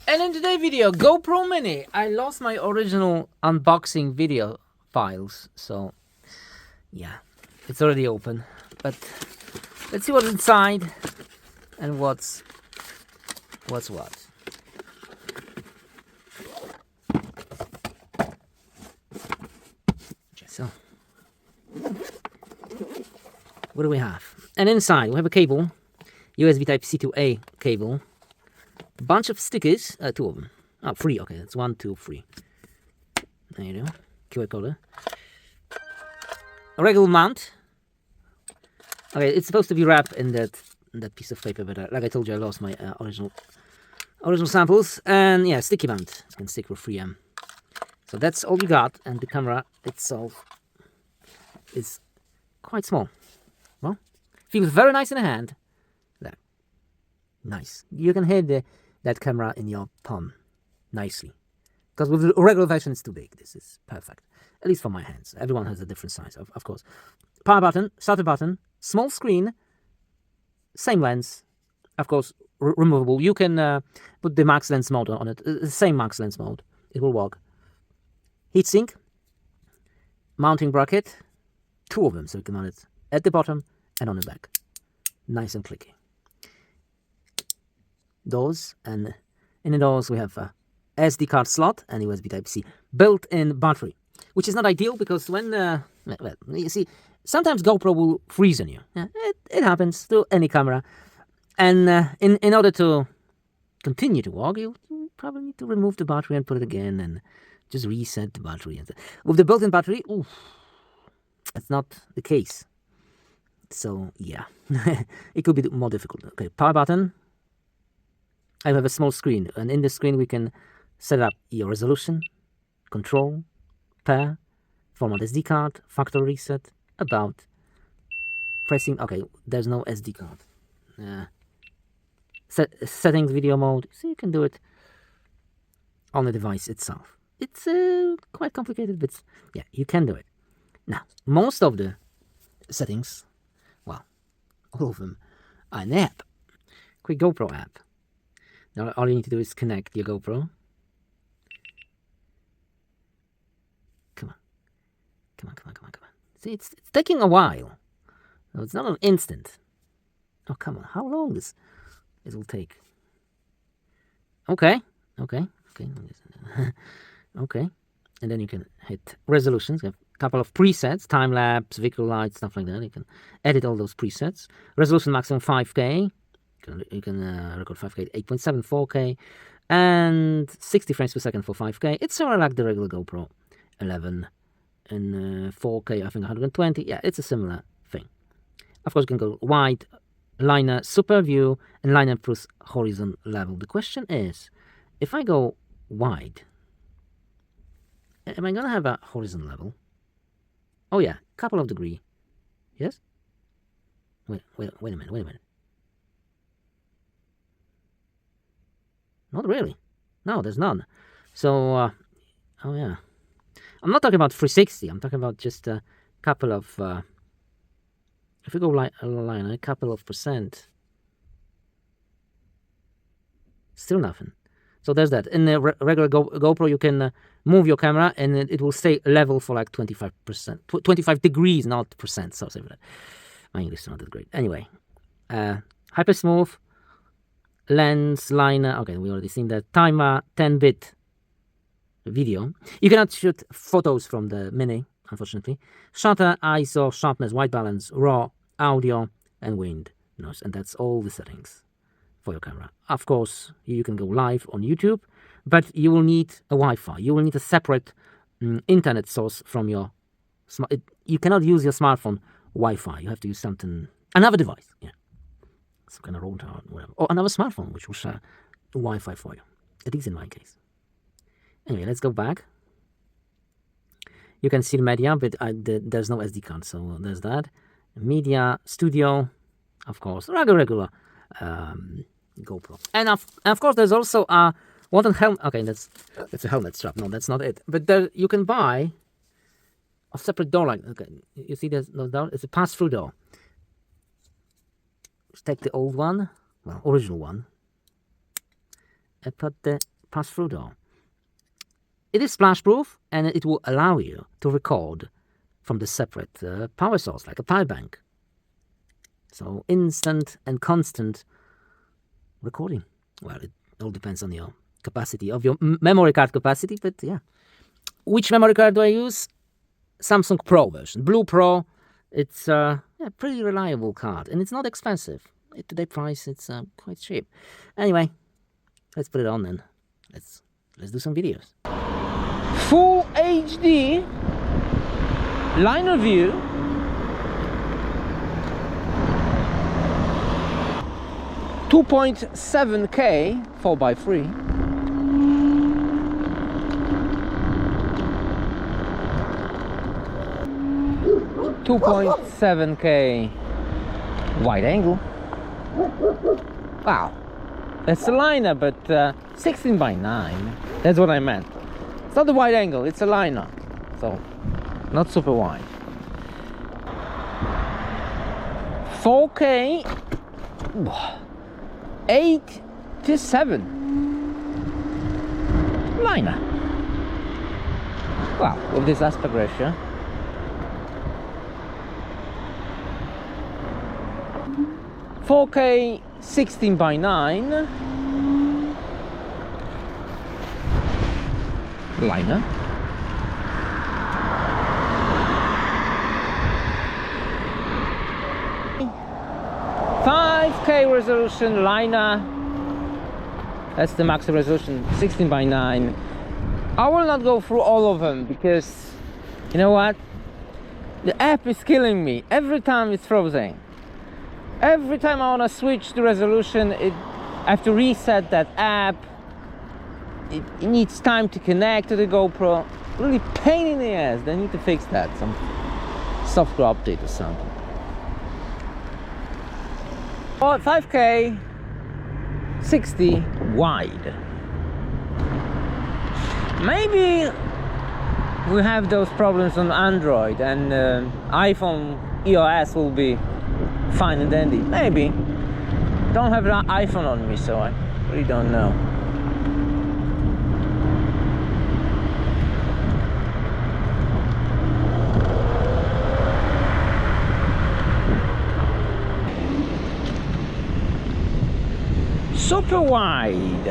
And in today's video, GoPro Mini. I lost my original unboxing video files, so yeah, it's already open. But let's see what's inside and what's what. So, what do we have? And inside we have a cable, USB Type-C to A cable. Bunch of stickers, 2 of them. Oh, 3, okay, that's 1, 2, 3. There you go, QR code. A regular mount. Okay, it's supposed to be wrapped in that piece of paper, but like I told you, I lost my original samples. And yeah, sticky mount. You can stick for 3M. So that's all you got, and the camera itself is quite small. Well, feels very nice in the hand. There. Nice. You can hold that camera in your palm nicely. Because with the regular version, it's too big. This is perfect. At least for my hands. Everyone has a different size, of course. Power button, shutter button, small screen, same lens, of course, removable. You can put the max lens mode on it, the same max lens mode. It will work. Heatsink, mounting bracket, 2 of them, so you can mount it at the bottom and on the back. Nice and clicky. Doors, and in the doors we have a SD card slot and USB Type-C built-in battery, which is not ideal because when well, you see, sometimes GoPro will freeze on you. Yeah, it happens to any camera, and in order to continue to work, you probably need to remove the battery and put it again and just reset the battery. With the built-in battery, ooh, that's not the case. So yeah, it could be more difficult. Okay, power button. I have a small screen, and in the screen we can set up your resolution, control, pair, format SD card, factory reset, about, pressing, okay, there's no SD card. Settings, video mode, so you can do it on the device itself. It's quite complicated, but yeah, you can do it. Now, most of the settings, well, all of them are an app, quick GoPro app. Now all you need to do is connect your GoPro. Come on. See, it's taking a while. No, it's not an instant. Oh, come on. How long it will take? Okay. Okay. And then you can hit resolutions. You have a couple of presets, time lapse, vehicle light, stuff like that. You can edit all those presets. Resolution maximum 5K. You can record 5K, 8.7, 4K, and 60 frames per second for 5K. It's sort of like the regular GoPro 11 and 4K, I think 120. Yeah, it's a similar thing. Of course, you can go wide, liner, super view, and liner plus horizon level. The question is, if I go wide, am I going to have a horizon level? Oh yeah, couple of degree. Yes? Wait a minute. Not really. No, there's none. So, oh yeah. I'm not talking about 360. I'm talking about just a couple of, if you go line, a couple of percent. Still nothing. So there's that. In the regular GoPro, you can move your camera and it will stay level for like 25%. 25 degrees, not percent. So sorry for that. My English is not that great. Anyway, hyper smooth. Lens, liner, okay, we already seen that. Timer, 10-bit video. You cannot shoot photos from the Mini, unfortunately. Shutter, ISO, sharpness, white balance, raw, audio, and wind noise. And that's all the settings for your camera. Of course, you can go live on YouTube, but you will need a Wi-Fi. You will need a separate internet source from your you cannot use your smartphone Wi-Fi. You have to use another device. Yeah. Some kind of router or whatever, or another smartphone which will share Wi-Fi for you, at least in my case. Anyway, let's go back. You can see the media, but there's no SD card, so there's that. Media, studio, of course, regular GoPro, and of course there's also a water helmet. Okay, that's a helmet strap. No, that's not it. But there you can buy a separate door. Like, okay, you see there's no door. It's a pass-through door. Take the old one, well, original one, and put the pass through though. It is splash-proof, and it will allow you to record from the separate power source, like a power bank. So instant and constant recording. Well, it all depends on your capacity, of your memory card capacity, but yeah. Which memory card do I use? Samsung Pro version, Blue Pro. It's a pretty reliable card, and it's not expensive. At today's price, it's quite cheap. Anyway, let's put it on then. Let's do some videos. Full HD liner view. 2.7K 4x3. 2.7K wide angle. Wow, that's a liner, but 16:9. That's what I meant. It's not the wide angle, it's a liner, so not super wide. 4K 8:7 liner. Wow, with this aspect ratio. 4K 16:9 liner. .5K resolution liner. That's the max resolution, 16:9. I will not go through all of them because you know what? The app is killing me. Every time it's frozen. Every time I want to switch the resolution, I have to reset that app. It needs time to connect to the GoPro. Really pain in the ass. They need to fix that. Some software update or something. Oh, 5K 60 wide. Maybe we have those problems on Android, and iPhone iOS will be fine and dandy. Maybe. Don't have an iPhone on me, so I really don't know. Super wide.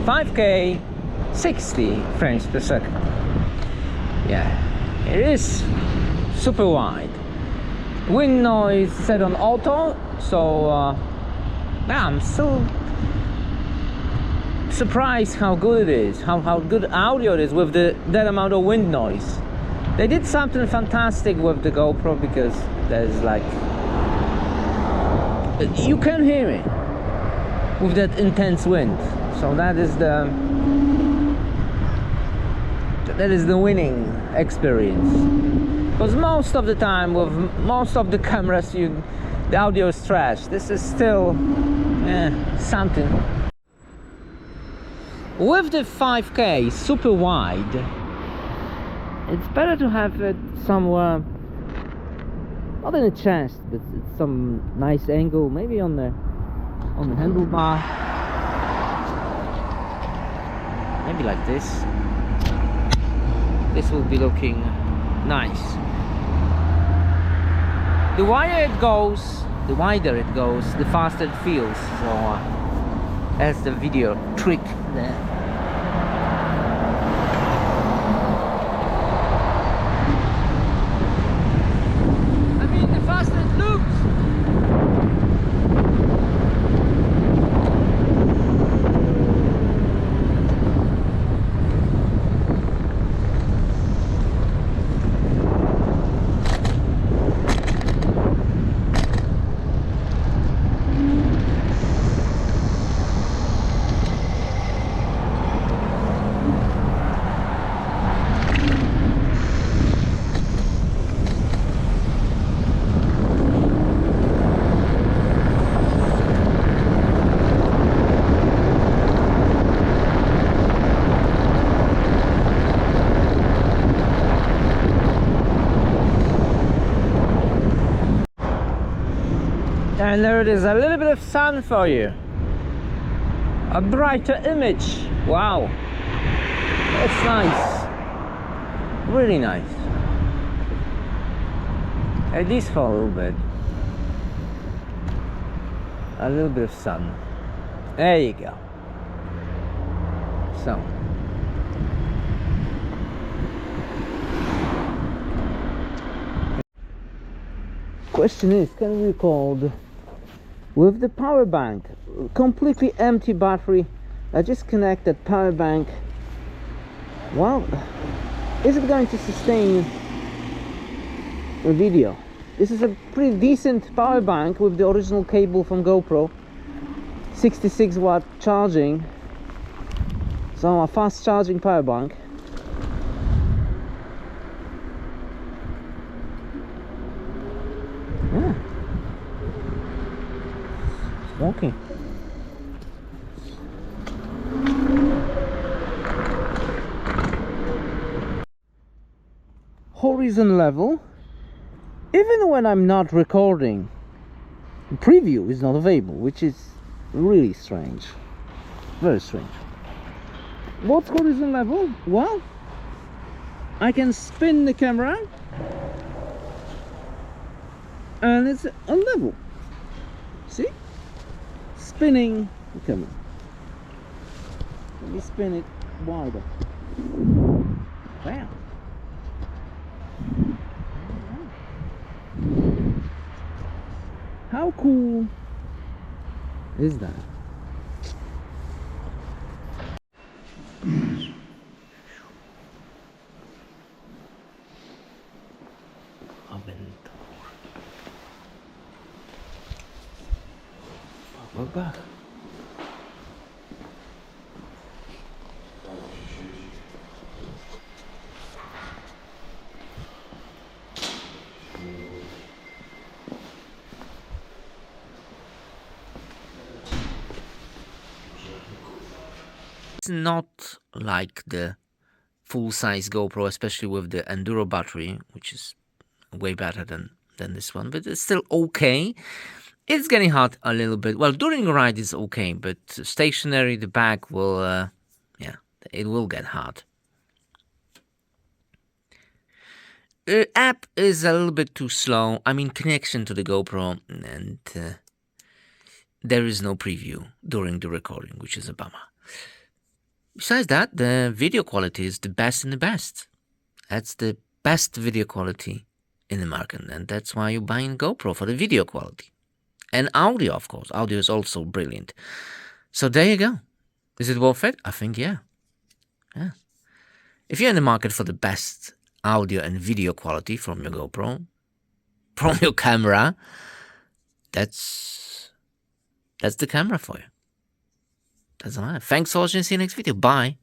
5K 60 frames per second. Yeah, it is super wide. Wind noise set on auto, so yeah, I'm still surprised how good it is, how good audio it is with that amount of wind noise. They did something fantastic with the GoPro because there's like, you can hear me with that intense wind. So that is the winning experience. Because most of the time with most of the cameras the audio is trash. This is still something. With the 5K super wide, it's better to have it somewhere, not in the chest, but some nice angle, maybe on the handlebar, maybe like this. This will be looking nice. The wider it goes, the faster it feels. So that's the video trick there. I mean, the faster it looks. And there it is, a little bit of sun for you. a brighter image. Wow, that's nice, really nice. At least for a little bit of sun. There you go. So question is, can we record with the power bank, completely empty battery? I just connected power bank. Well, is it going to sustain a video? This is a pretty decent power bank with the original cable from GoPro, 66 watt charging, so a fast charging power bank. Yeah, it's working. Horizon level, even when I'm not recording, preview is not available, which is really strange, very strange. What's horizon level? Well, I can spin the camera and it's on level. See? Spinning the camera. Let me spin it wider. Wow. How cool is that? We're back. It's not like the full-size GoPro, especially with the Enduro battery, which is way better than this one, but it's still okay. It's getting hot a little bit. Well, during a ride it's okay, but stationary, the back will, yeah, it will get hot. The app is a little bit too slow. I mean, connection to the GoPro, and there is no preview during the recording, which is a bummer. Besides that, the video quality is the best in the best. That's the best video quality in the market, and that's why you're buying GoPro, for the video quality. And audio, of course. Audio is also brilliant. So there you go. Is it worth it? I think, yeah. Yeah. If you're in the market for the best audio and video quality from your GoPro, from your camera, that's the camera for you. That's all right. Thanks for watching. See you next video. Bye.